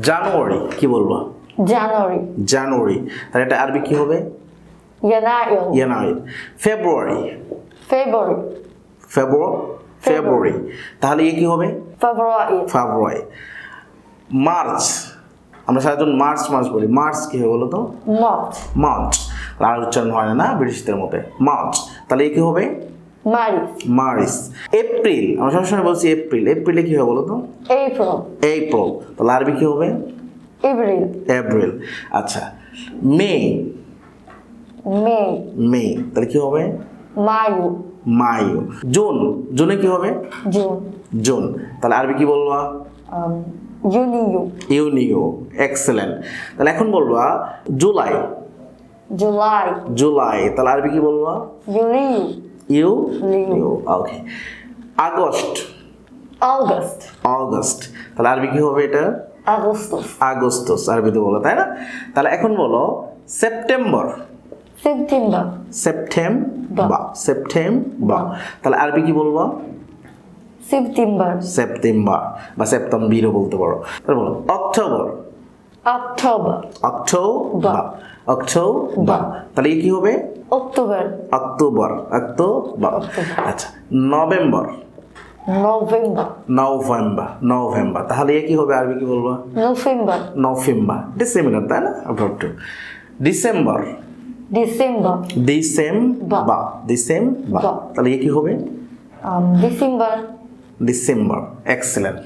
জানুয়ারি কি বলবো? January. জানুয়ারি। তাহলে এটা আরবি কি হবে? Yanair. ইয়ানাইর। ফেব্রুয়ারি। February. ফেব্রুয়ারি। তাহলে কি হবে? February. ফেব্রুয়ারি। মার্চ, আমরা সাধারণত মার্চ মাস বলি, মার্চ কি হবে বলো তো? March. মার্চ। আর উচ্চারণ হয় না ব্রিটিশদের মতে, মার্চ। তাহলে কি হবে? Maris. মার্চ। এপ্রিল, আমরা সবসময় বলছি এপ্রিল, এপ্রিলে কি হবে বলো তো? April. এপ্রিল। তাহলে আরবি কি হবে? April. এপ্রিল। আচ্ছা, মে। May. মে, তাহলে কি হবে? Mayu. মায়ু। জুন, জুনে কি হবে? June. জুন। তাহলে আরবি কি বলবা? Junio. ইউনিও। এক্সেলেন্ট। তাহলে এখন বলবা জুলাই। July. জুলাই। তাহলে আরবি কি বলবা? Julio. ইউ। ওকে। আগস্ট। August. অগস্ট। তাহলে আরবি কি হবে এটা? Augustus. আগস্টস আরবিতে বলো, তাই না? তাহলে এখন বলো সেপ্টেম্বর। September. সেপ্টেম্বর। তাহলে আরবি কি বলবো? September. সেপ্টেম্বর বা সেপ্টেম্বরও বলতে পারো। তাহলে বলো অক্টোবর। October. অক্টোবর। তাহলে কি হবে? October. অক্টোবর। আচ্ছা, নভেম্বর। নভেম্বর। তাহলে কি হবে? আরবি কি বলবো? নভেম্বর। ডিসেম্বর, তাই না? ডিসেম্বর। তাহলে কি হবে? December. ডিসেম্বর। এক্সেলেন্ট।